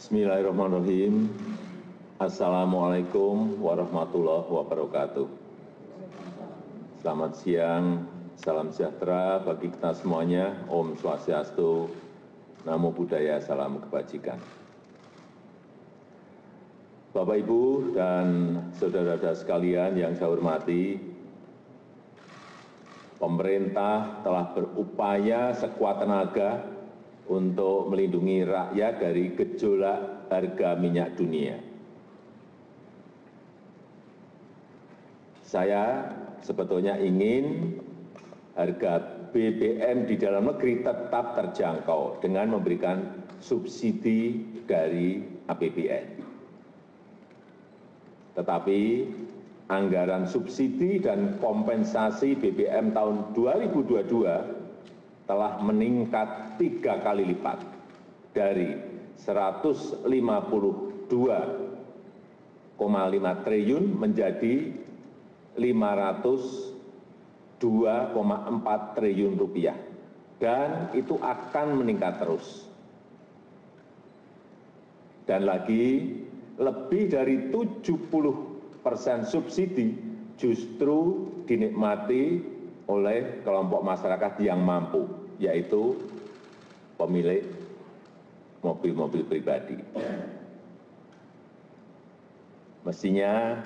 Bismillahirrahmanirrahim. Assalamualaikum warahmatullahi wabarakatuh. Selamat siang, salam sejahtera bagi kita semuanya. Om Swastiastu, Namo Buddhaya, salam kebajikan. Bapak, Ibu, dan saudara-saudara sekalian yang saya hormati, pemerintah telah berupaya sekuat tenaga untuk melindungi rakyat dari gejolak harga minyak dunia. Saya sebetulnya ingin harga BBM di dalam negeri tetap terjangkau dengan memberikan subsidi dari APBN. Tetapi anggaran subsidi dan kompensasi BBM tahun 2022 telah meningkat 3 kali lipat dari 152,5 triliun menjadi 502,4 triliun rupiah, dan itu akan meningkat terus. Dan lagi, lebih dari 70% subsidi justru dinikmati oleh kelompok masyarakat yang mampu, yaitu pemilik mobil-mobil pribadi. Mestinya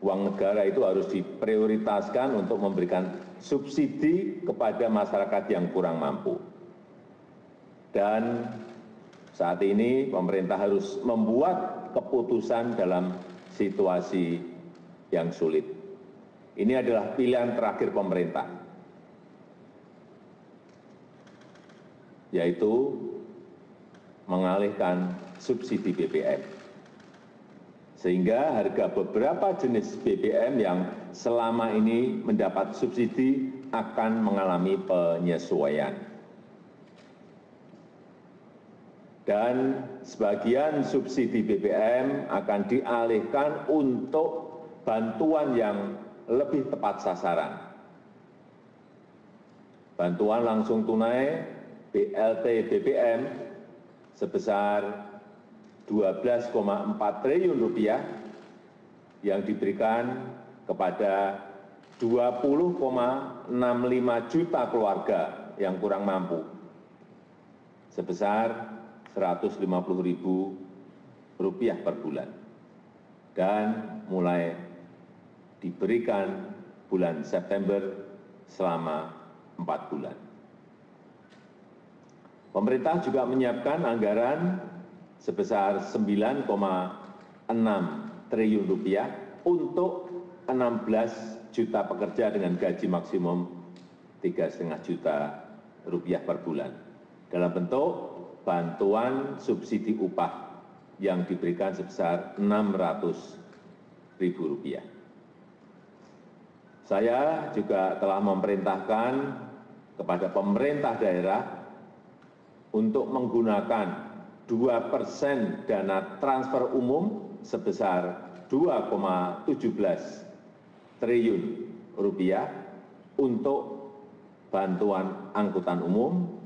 uang negara itu harus diprioritaskan untuk memberikan subsidi kepada masyarakat yang kurang mampu. Dan saat ini pemerintah harus membuat keputusan dalam situasi yang sulit. Ini adalah pilihan terakhir pemerintah, yaitu mengalihkan subsidi BBM. Sehingga harga beberapa jenis BBM yang selama ini mendapat subsidi akan mengalami penyesuaian. Dan sebagian subsidi BBM akan dialihkan untuk bantuan yang lebih tepat sasaran. Bantuan langsung tunai BLT BBM sebesar 12,4 triliun rupiah yang diberikan kepada 20,65 juta keluarga yang kurang mampu sebesar Rp150.000 per bulan, dan mulai diberikan bulan September selama 4 bulan. Pemerintah juga menyiapkan anggaran sebesar Rp9,6 triliun untuk 16 juta pekerja dengan gaji maksimum Rp3,5 juta per bulan dalam bentuk bantuan subsidi upah yang diberikan sebesar Rp600.000. Saya juga telah memerintahkan kepada pemerintah daerah untuk menggunakan 2% dana transfer umum sebesar Rp2,17 triliun untuk bantuan angkutan umum,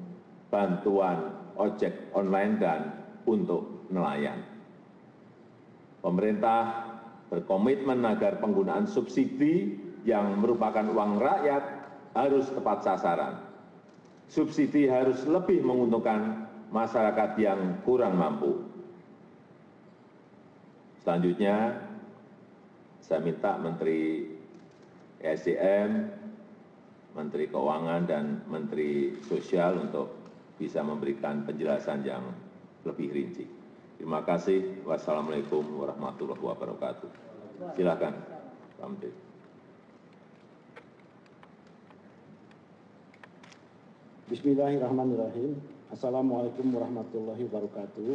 bantuan ojek online, dan untuk nelayan. Pemerintah berkomitmen agar penggunaan subsidi yang merupakan uang rakyat harus tepat sasaran. Subsidi harus lebih menguntungkan masyarakat yang kurang mampu. Selanjutnya, saya minta Menteri ESDM, Menteri Keuangan, dan Menteri Sosial untuk bisa memberikan penjelasan yang lebih rinci. Terima kasih. Wassalamualaikum warahmatullahi wabarakatuh. Silakan, Pak Menteri. Bismillahirrahmanirrahim. Assalamualaikum warahmatullahi wabarakatuh.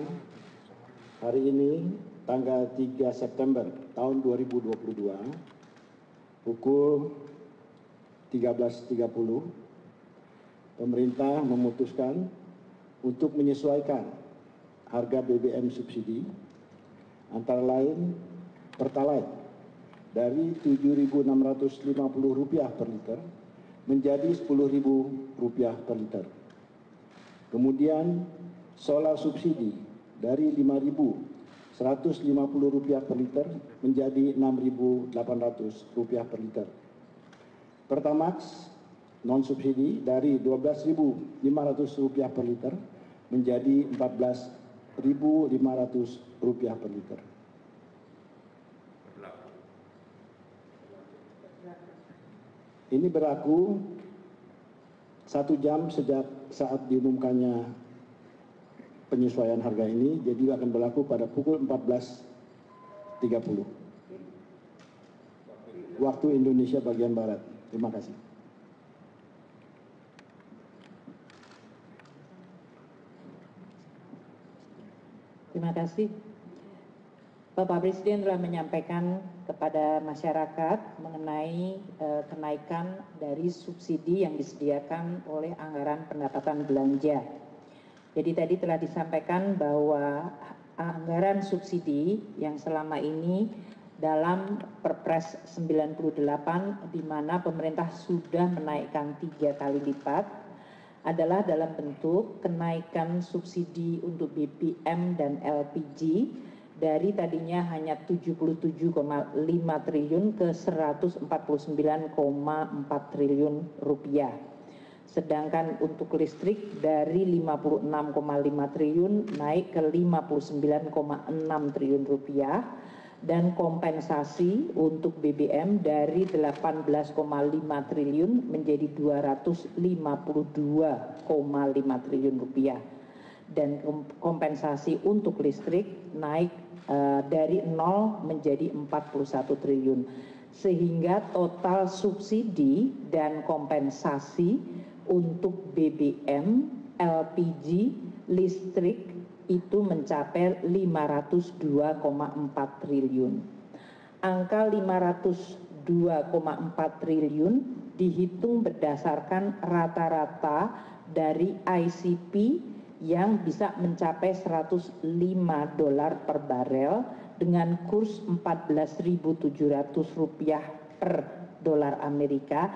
Hari ini tanggal 3 September tahun 2022 pukul 13.30 pemerintah memutuskan untuk menyesuaikan harga BBM subsidi antara lain Pertalite dari Rp7.650 per liter menjadi Rp10.000 per liter. Kemudian solar subsidi dari Rp5.150 per liter menjadi Rp6.800 per liter. Pertamax non-subsidi dari Rp12.500 per liter menjadi Rp14.500 per liter. Ini berlaku 1 jam sejak saat diumumkannya penyesuaian harga ini, jadi akan berlaku pada pukul 14.30 waktu Indonesia bagian Barat. Terima kasih. Terima kasih. Bapak Presiden telah menyampaikan kepada masyarakat mengenai kenaikan dari subsidi yang disediakan oleh anggaran pendapatan belanja. Jadi tadi telah disampaikan bahwa anggaran subsidi yang selama ini dalam Perpres 98 di mana pemerintah sudah menaikkan 3 kali lipat adalah dalam bentuk kenaikan subsidi untuk BBM dan LPG dari tadinya hanya 77,5 triliun ke 149,4 triliun rupiah. Sedangkan untuk listrik dari 56,5 triliun naik ke 59,6 triliun rupiah dan kompensasi untuk BBM dari 18,5 triliun menjadi 252,5 triliun rupiah. Dan kompensasi untuk listrik naik dari 0 menjadi 41 triliun. Sehingga total subsidi dan kompensasi untuk BBM, LPG, listrik itu mencapai 502,4 triliun. Angka 502,4 triliun dihitung berdasarkan rata-rata dari ICP yang bisa mencapai $105 per barel dengan kurs Rp14.700 per dolar Amerika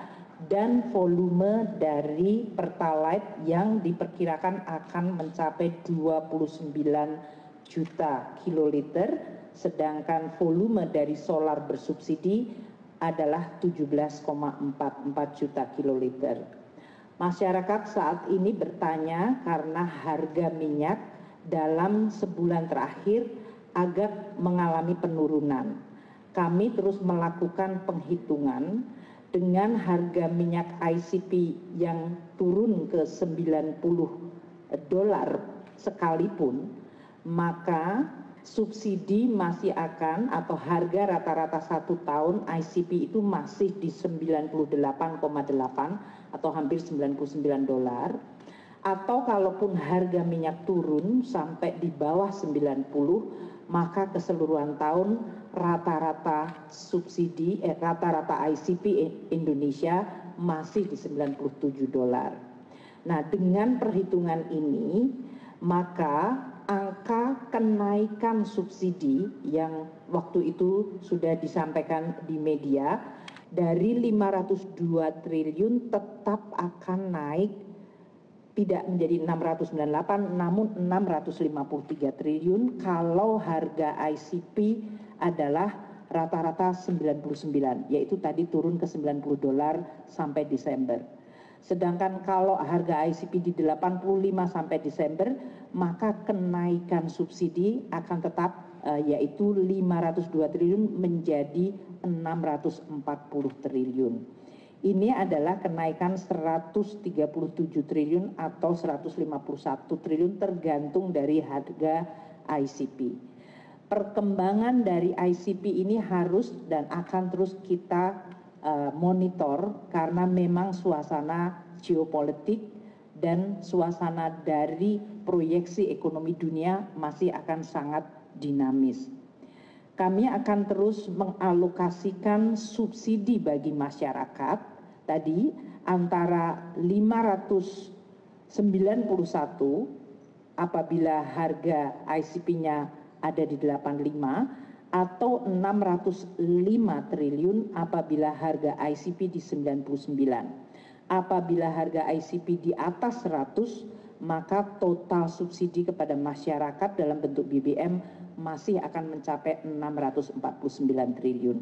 dan volume dari Pertalite yang diperkirakan akan mencapai 29 juta kiloliter, sedangkan volume dari solar bersubsidi adalah 17,44 juta kiloliter. Masyarakat saat ini bertanya karena harga minyak dalam sebulan terakhir agak mengalami penurunan. Kami terus melakukan penghitungan dengan harga minyak ICP yang turun ke $90 sekalipun, maka subsidi masih akan atau harga rata-rata 1 tahun ICP itu masih di 98,8 atau hampir $99, atau kalaupun harga minyak turun sampai di bawah 90, maka keseluruhan tahun rata-rata subsidi rata-rata ICP Indonesia masih di $97. Nah, dengan perhitungan ini maka angka kenaikan subsidi yang waktu itu sudah disampaikan di media dari 502 triliun tetap akan naik tidak menjadi 698 namun 653 triliun kalau harga ICP adalah rata-rata 99, yaitu tadi turun ke $90 sampai Desember. Sedangkan kalau harga ICP di 85 sampai Desember, maka kenaikan subsidi akan tetap yaitu 502 triliun menjadi 640 triliun. Ini adalah kenaikan 137 triliun atau 151 triliun tergantung dari harga ICP. Perkembangan dari ICP ini harus dan akan terus kita monitor karena memang suasana geopolitik dan suasana dari proyeksi ekonomi dunia masih akan sangat dinamis. Kami akan terus mengalokasikan subsidi bagi masyarakat tadi antara 591 apabila harga ICP-nya ada di 85 atau 605 triliun apabila harga ICP di 99. Apabila harga ICP di atas 100 maka total subsidi kepada masyarakat dalam bentuk BBM masih akan mencapai 649 triliun.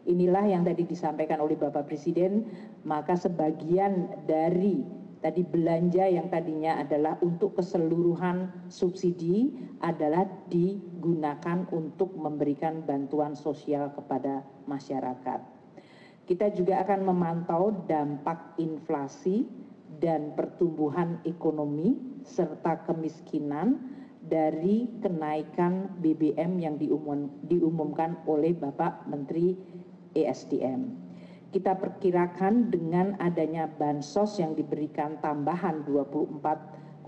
Inilah yang tadi disampaikan oleh Bapak Presiden, maka sebagian dari tadi belanja yang tadinya adalah untuk keseluruhan subsidi adalah digunakan untuk memberikan bantuan sosial kepada masyarakat. Kita juga akan memantau dampak inflasi dan pertumbuhan ekonomi serta kemiskinan dari kenaikan BBM yang diumumkan oleh Bapak Menteri ESDM. Kita perkirakan dengan adanya bansos yang diberikan tambahan 24,17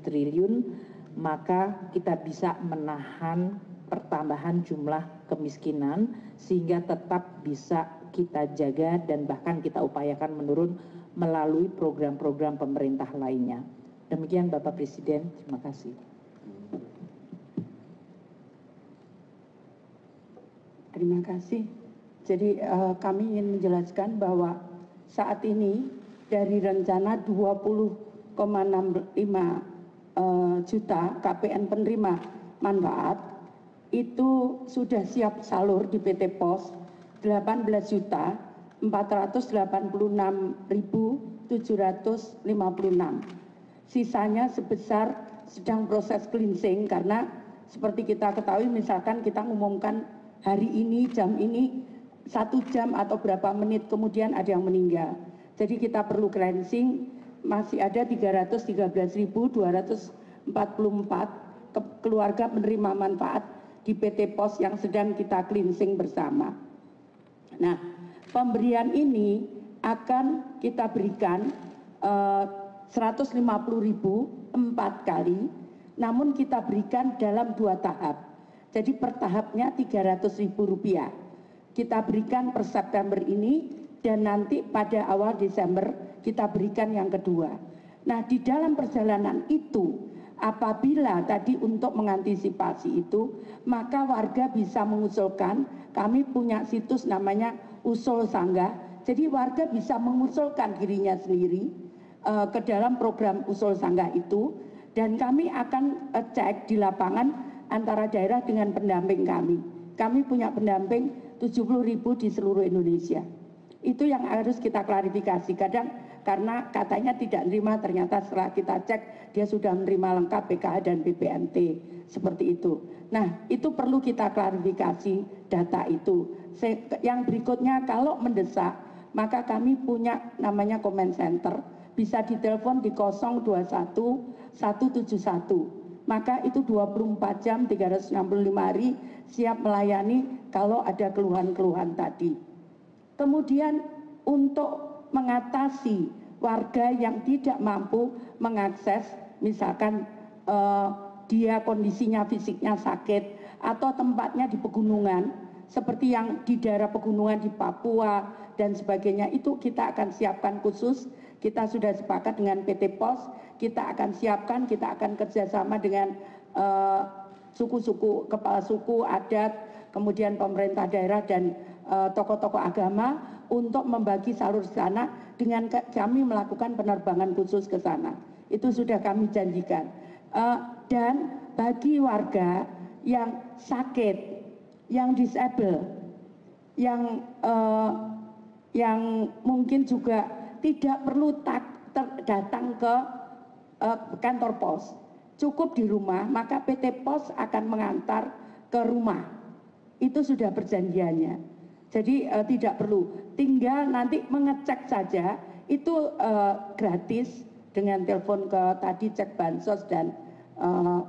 triliun, maka kita bisa menahan pertambahan jumlah kemiskinan sehingga tetap bisa kita jaga dan bahkan kita upayakan menurun melalui program-program pemerintah lainnya. Demikian Bapak Presiden, terima kasih. Terima kasih. Jadi kami ingin menjelaskan bahwa saat ini dari rencana 20,65 juta KPN penerima manfaat itu sudah siap salur di PT POS 18.486.756. Sisanya sebesar sedang proses cleansing karena seperti kita ketahui misalkan kita mengumumkan hari ini jam ini 1 jam atau berapa menit kemudian ada yang meninggal. Jadi kita perlu cleansing, masih ada 313.244 keluarga penerima manfaat di PT POS yang sedang kita cleansing bersama. Nah, pemberian ini akan kita berikan 150.000 4 kali, namun kita berikan dalam 2 tahap. Jadi per tahapnya Rp300.000. Kita berikan per September ini dan nanti pada awal Desember kita berikan yang kedua. Nah, di dalam perjalanan itu apabila tadi untuk mengantisipasi itu, maka warga bisa mengusulkan, kami punya situs namanya Usul Sanggah. Jadi warga bisa mengusulkan dirinya sendiri ke dalam program Usul Sanggah itu dan kami akan cek di lapangan antara daerah dengan pendamping kami. Kami punya pendamping 70.000 di seluruh Indonesia. Itu yang harus kita klarifikasi. Kadang karena katanya tidak menerima, ternyata setelah kita cek dia sudah menerima lengkap PKH dan BPNT seperti itu. Nah, itu perlu kita klarifikasi data itu. Yang berikutnya kalau mendesak, maka kami punya namanya comment center, bisa ditelepon di 021 171. Maka itu 24 jam 365 hari siap melayani kalau ada keluhan-keluhan tadi. Kemudian untuk mengatasi warga yang tidak mampu mengakses, misalkan dia kondisinya fisiknya sakit atau tempatnya di pegunungan, seperti yang di daerah pegunungan di Papua dan sebagainya, itu kita akan siapkan khusus. Kita sudah sepakat dengan PT POS, kita akan siapkan, kita akan kerjasama dengan suku-suku, kepala suku, adat, kemudian pemerintah daerah dan tokoh-tokoh agama untuk membagi salur sana dengan kami melakukan penerbangan khusus ke sana. Itu sudah kami janjikan. Dan bagi warga yang sakit, yang disable, yang mungkin juga tidak perlu datang ke kantor pos, cukup di rumah, maka PT POS akan mengantar ke rumah. Itu sudah perjanjiannya. Jadi tidak perlu, tinggal nanti mengecek saja, itu gratis dengan telepon ke tadi cek bansos dan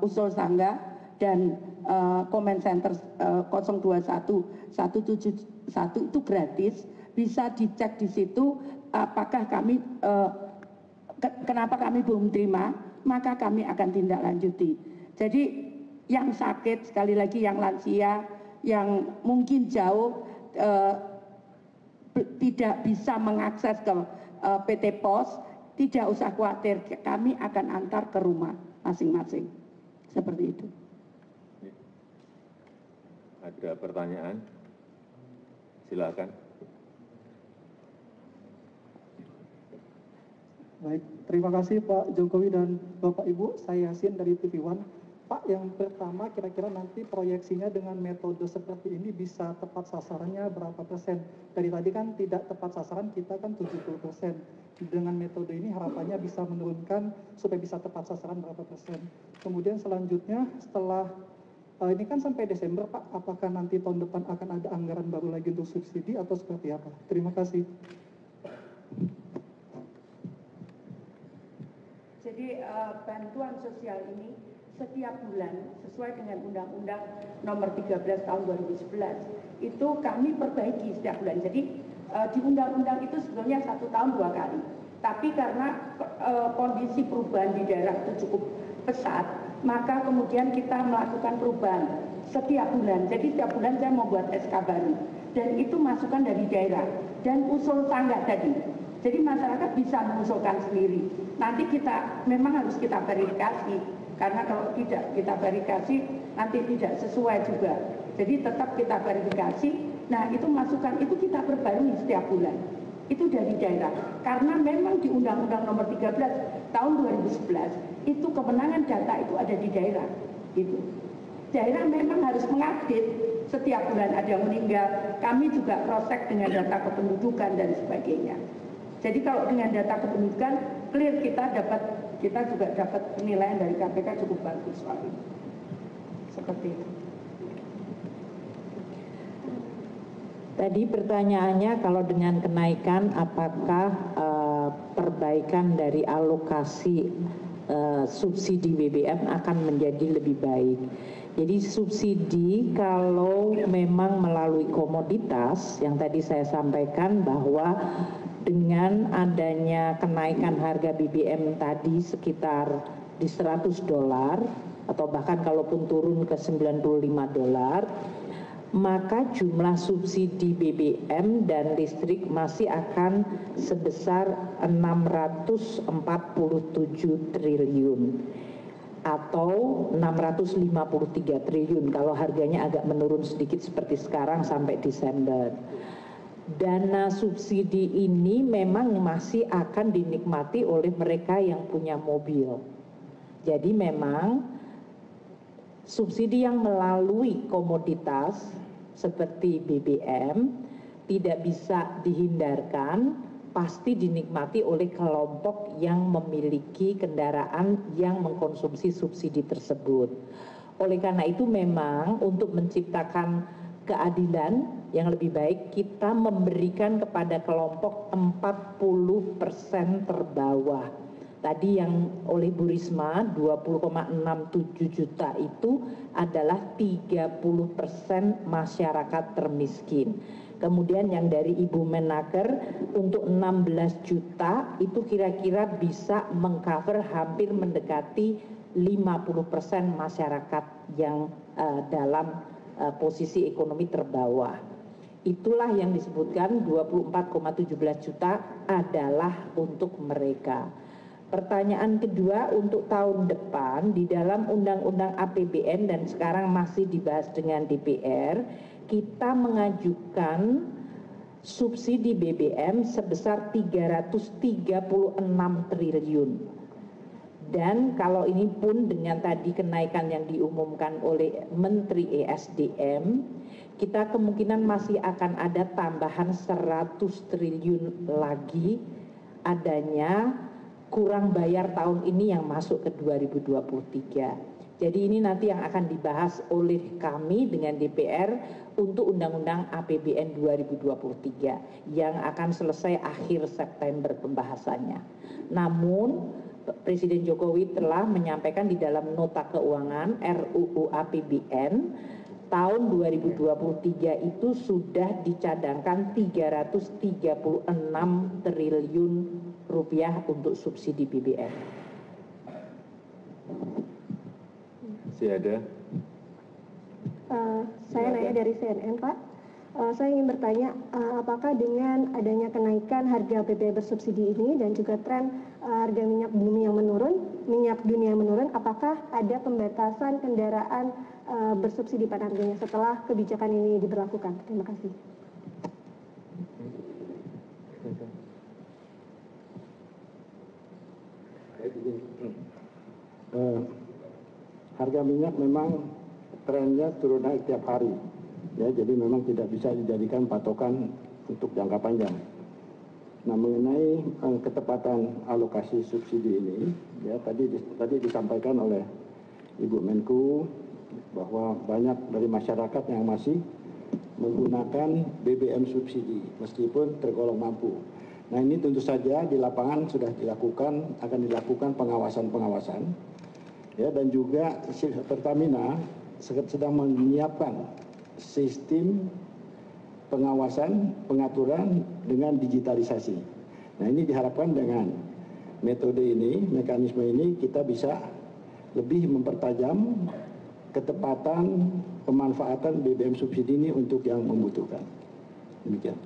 Usul Sanggah dan comment center 021 171 itu gratis, bisa dicek di situ apakah kami kenapa kami belum terima, maka kami akan tindak lanjuti. Jadi yang sakit, sekali lagi yang lansia, yang mungkin jauh tidak bisa mengakses ke PT POS, tidak usah khawatir, kami akan antar ke rumah masing-masing. Seperti itu. Ada pertanyaan? Silakan. Baik, terima kasih Pak Jokowi dan Bapak Ibu. Saya Yasin dari TV One. Pak, yang pertama kira-kira nanti proyeksinya dengan metode seperti ini bisa tepat sasarannya berapa persen? Dari tadi kan tidak tepat sasaran, kita kan 70%. Dengan metode ini harapannya bisa menurunkan supaya bisa tepat sasaran berapa persen. Kemudian selanjutnya setelah ini kan sampai Desember Pak, apakah nanti tahun depan akan ada anggaran baru lagi untuk subsidi atau seperti apa? Terima kasih. Jadi bantuan sosial ini setiap bulan sesuai dengan Undang-Undang Nomor 13 Tahun 2011 itu kami perbaiki setiap bulan. Jadi di undang-undang itu sebetulnya 1 tahun 2 kali. Tapi karena kondisi perubahan di daerah itu cukup pesat, maka kemudian kita melakukan perubahan setiap bulan. Jadi setiap bulan saya membuat SK baru dan itu masukan dari daerah dan usul tangga tadi. Jadi masyarakat bisa mengusulkan sendiri. Nanti kita memang harus kita verifikasi, karena kalau tidak kita verifikasi nanti tidak sesuai juga. Jadi tetap kita verifikasi. Nah itu masukan itu kita perbarui setiap bulan. Itu dari daerah. Karena memang di Undang-Undang Nomor 13 Tahun 2011 itu kewenangan data itu ada di daerah. Gitu. Daerah memang harus mengupdate setiap bulan ada yang meninggal. Kami juga cross-check dengan data kependudukan dan sebagainya. Jadi kalau dengan data kependudukan clear kita juga dapat penilaian dari KPK cukup bagus soal ini. Seperti itu. Tadi pertanyaannya kalau dengan kenaikan apakah perbaikan dari alokasi subsidi BBM akan menjadi lebih baik. Jadi subsidi kalau memang melalui komoditas yang tadi saya sampaikan bahwa dengan adanya kenaikan harga BBM tadi sekitar di $100 atau bahkan kalaupun turun ke $95, maka jumlah subsidi BBM dan listrik masih akan sebesar 647 triliun atau 653 triliun kalau harganya agak menurun sedikit seperti sekarang sampai Desember. Dana subsidi ini memang masih akan dinikmati oleh mereka yang punya mobil. Jadi memang subsidi yang melalui komoditas seperti BBM tidak bisa dihindarkan, pasti dinikmati oleh kelompok yang memiliki kendaraan yang mengkonsumsi subsidi tersebut. Oleh karena itu memang untuk menciptakan keadilan yang lebih baik kita memberikan kepada kelompok 40% terbawah. Tadi yang oleh Bu Risma 20,67 juta itu adalah 30% masyarakat termiskin. Kemudian yang dari Ibu Menaker untuk 16 juta itu kira-kira bisa mengcover hampir mendekati 50% masyarakat yang dalam posisi ekonomi terbawah. Itulah yang disebutkan 24,17 juta adalah untuk mereka. Pertanyaan kedua untuk tahun depan di dalam Undang-Undang APBN dan sekarang masih dibahas dengan DPR, kita mengajukan subsidi BBM sebesar 336 triliun. Dan kalau ini pun dengan tadi kenaikan yang diumumkan oleh Menteri ESDM, kita kemungkinan masih akan ada tambahan 100 triliun lagi adanya kurang bayar tahun ini yang masuk ke 2023. Jadi ini nanti yang akan dibahas oleh kami dengan DPR untuk Undang-Undang APBN 2023 yang akan selesai akhir September pembahasannya. Namun Presiden Jokowi telah menyampaikan di dalam nota keuangan RUU APBN tahun 2023 itu sudah dicadangkan 336 triliun rupiah untuk subsidi BBM. Masih ada? Saya nanya dari CNN, Pak. Saya ingin bertanya, apakah dengan adanya kenaikan harga BBM bersubsidi ini dan juga tren harga minyak bumi yang menurun, minyak dunia yang menurun, apakah ada pembatasan kendaraan bersubsidi pada harganya setelah kebijakan ini diberlakukan? Terima kasih. Harga minyak memang trennya turun naik tiap hari, ya, jadi memang tidak bisa dijadikan patokan untuk jangka panjang. Nah, mengenai ketepatan alokasi subsidi ini, ya tadi disampaikan oleh Ibu Menku bahwa banyak dari masyarakat yang masih menggunakan BBM subsidi meskipun tergolong mampu. Nah, ini tentu saja di lapangan sudah akan dilakukan pengawasan, ya, dan juga Pertamina sedang menyiapkan sistem pengawasan, pengaturan dengan digitalisasi. Nah, ini diharapkan dengan metode ini, mekanisme ini kita bisa lebih mempertajam ketepatan pemanfaatan BBM subsidi ini untuk yang membutuhkan. Demikian.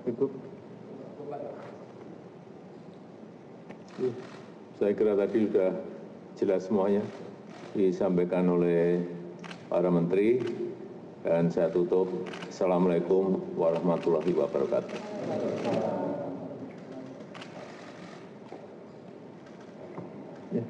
Ibu. Saya kira tadi sudah jelas semuanya disampaikan oleh para menteri, dan saya tutup. Assalamualaikum warahmatullahi wabarakatuh. Ya.